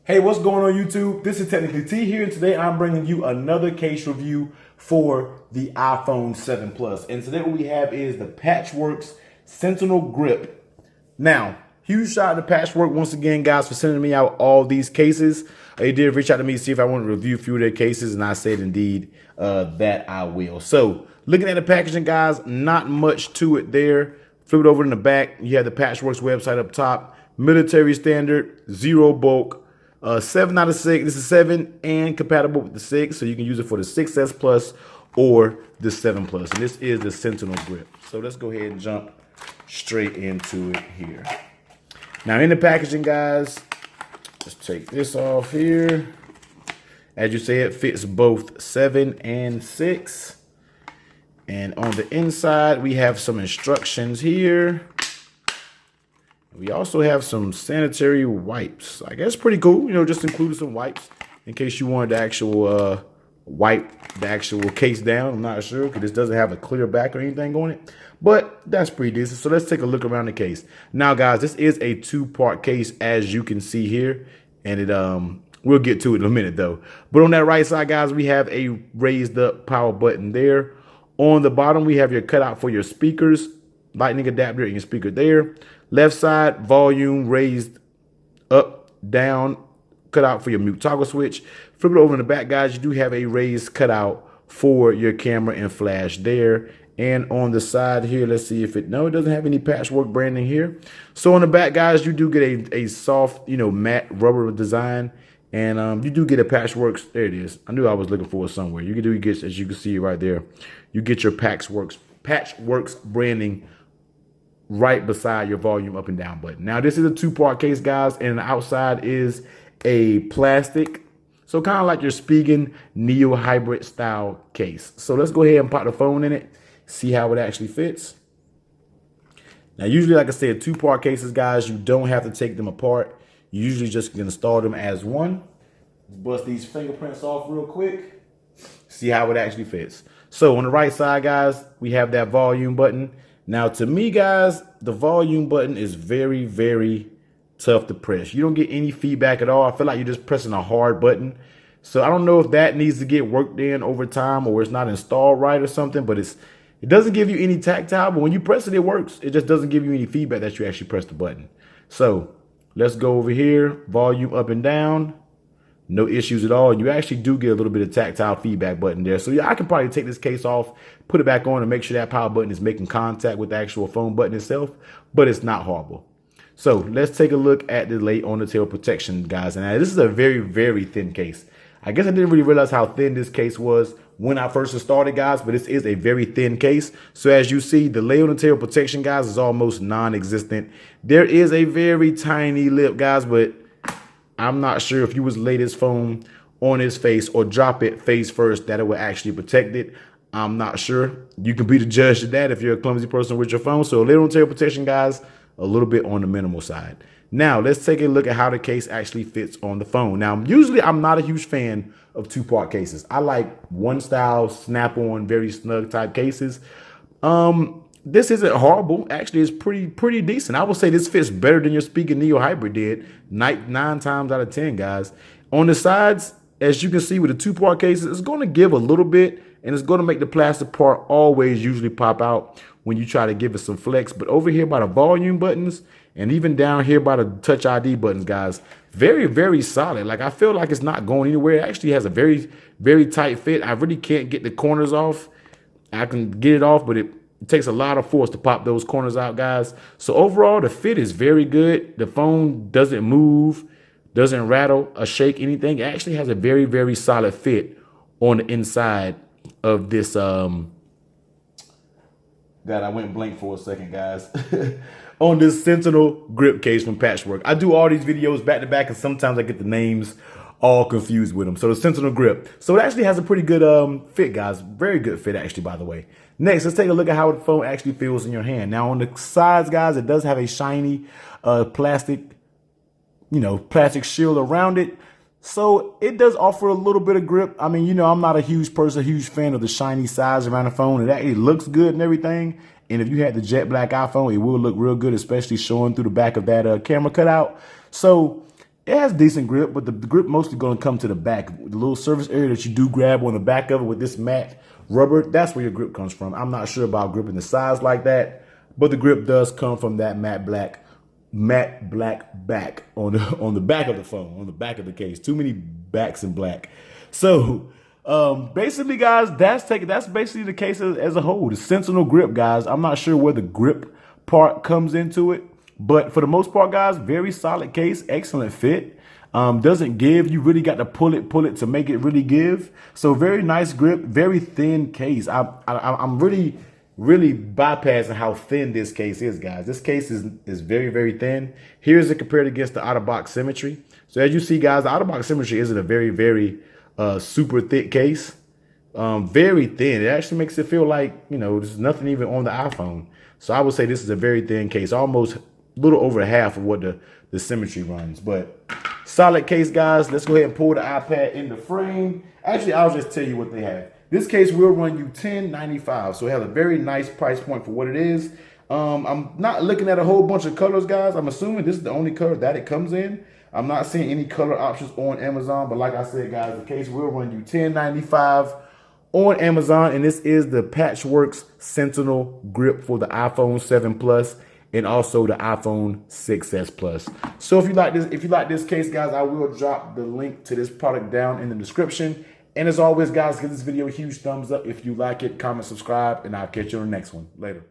Hey, what's going on YouTube? This is Technically T here, and today I'm bringing you another case review for the iPhone 7 Plus. And today what we have is the Patchworks Sentinel Grip. Now, huge shout out to Patchwork once again, guys, for sending me out all these cases. They did reach out to me to see if I want to review a few of their cases, and I said indeed that I will. So, looking at the packaging, guys, not much to it there. Flip it over in the back. You have the Patchworks website up top. Military standard, zero bulk. 7 out of 6. This is 7 and compatible with the 6, so you can use it for the 6S Plus or the 7 Plus. And this is the Sentinel grip. So let's go ahead and jump straight into it here. Now in the packaging, guys, let's take this off here. As you say, it fits both 7 and 6. And on the inside, we have some instructions here. We also have some sanitary wipes. I guess pretty cool, you know, just included some wipes in case you wanted the actual wipe the actual case down. I'm not sure because this doesn't have a clear back or anything on it, but that's pretty decent. So let's take a look around the case. Now, guys, this is a two-part case, as you can see here, and it we'll get to it in a minute though. But on that right side, guys, we have a raised up power button there. On the bottom, we have your cutout for your speakers, lightning adapter and your speaker there. Left side, volume raised up, down, cutout for your mute toggle switch. Flip it over in the back, guys. You do have a raised cutout for your camera and flash there. And on the side here, let's see if it, no, it doesn't have any Patchwork branding here. So on the back, guys, you do get a soft, you know, matte rubber design. And you do get a Patchworks, there it is. I knew I was looking for it somewhere. You get, as you can see right there, you get your Patchworks branding right beside your volume up and down button. Now, this is a two-part case, guys, and the outside is a plastic. So kind of like your Spigen Neo Hybrid style case. So let's go ahead and pop the phone in it, see how it actually fits. Now, usually, like I said, two-part cases, guys, you don't have to take them apart. You usually just can install them as one. Bust these fingerprints off real quick. See how it actually fits. So on the right side, guys, we have that volume button. Now, to me, guys, the volume button is very, very tough to press. You don't get any feedback at all. I feel like you're just pressing a hard button. So I don't know if that needs to get worked in over time or it's not installed right or something, but it doesn't give you any tactile. But when you press it, it works. It just doesn't give you any feedback that you actually press the button. So let's go over here, volume up and down. No issues at all. You actually do get a little bit of tactile feedback button there. So yeah, I can probably take this case off, put it back on and make sure that power button is making contact with the actual phone button itself, but it's not horrible. So let's take a look at the late on the tail protection, guys. And this is a very, very thin case. I guess I didn't really realize how thin this case was when I first started, guys, but this is a very thin case. So as you see, the lay on the tail protection, guys, is almost non-existent. There is a very tiny lip, guys, but I'm not sure if you was lay this phone on his face or drop it face first that it would actually protect it. I'm not sure. You can be the judge of that if you're a clumsy person with your phone. So lay on tail protection, guys, a little bit on the minimal side. Now, let's take a look at how the case actually fits on the phone. Now, usually I'm not a huge fan of two-part cases. I like one style, snap-on, very snug type cases. This isn't horrible. Actually, it's pretty decent. I would say this fits better than your Spigen Neo Hybrid did 9 times out of 10, guys. On the sides, as you can see with the two-part cases, it's going to give a little bit, and it's going to make the plastic part always usually pop out when you try to give it some flex. But over here by the volume buttons and even down here by the Touch ID buttons, guys, very, very solid. Like, I feel like it's not going anywhere. It actually has a very, very tight fit. I really can't get the corners off. I can get it off, but it takes a lot of force to pop those corners out, guys. So overall, the fit is very good. The phone doesn't move, doesn't rattle or shake anything. It actually has a very, very solid fit on the inside of this. God, I went blank for a second, guys. On this Sentinel grip case from Patchwork. I do all these videos back to back, and sometimes I get the names all confused with them. So the Sentinel grip. So it actually has a pretty good fit, guys. Very good fit, actually, by the way. Next, let's take a look at how the phone actually feels in your hand. Now, on the sides, guys, it does have a shiny plastic, plastic shield around it. So it does offer a little bit of grip. I mean, I'm not a huge fan of the shiny sides around the phone. It actually looks good and everything. And if you had the jet black iPhone, it will look real good, especially showing through the back of that camera cutout. So It has decent grip, but the grip mostly going to come to the back. The little surface area that you do grab on the back of it with this matte rubber, that's where your grip comes from. I'm not sure about gripping the size like that, but the grip does come from that matte black back on the back of the phone, on the back of the case. Too many backs in black. So basically, guys, that's basically the case as a whole. The Sentinel grip, guys. I'm not sure where the grip part comes into it, but for the most part, guys, very solid case, excellent fit. Doesn't give. You really got to pull it to make it really give. So very nice grip, very thin case. I'm really bypassing how thin this case is, guys. This case is very, very thin. Here's it compared against the out-of-box symmetry. So as you see, guys, the out-of-box symmetry isn't a very, very super thick case. Very thin. It actually makes it feel like, you know, there's nothing even on the iPhone. So I would say this is a very thin case, almost a little over half of what the symmetry runs. But solid case, guys. Let's go ahead and pull the iPad in the frame. Actually, I'll just tell you what they have. This case will run you $10.95, so it has a very nice price point for what it is. I'm not looking at a whole bunch of colors, guys. I'm assuming this is the only color that it comes in. I'm not seeing any color options on Amazon, but like I said, guys, the case will run you $10.95 on Amazon, and this is the Patchworks Sentinel grip for the iPhone 7 Plus and also the iPhone 6s Plus. So if you like this case, guys, I will drop the link to this product down in the description. And as always, guys, give this video a huge thumbs up if you like it, comment, subscribe, and I'll catch you on the next one. Later.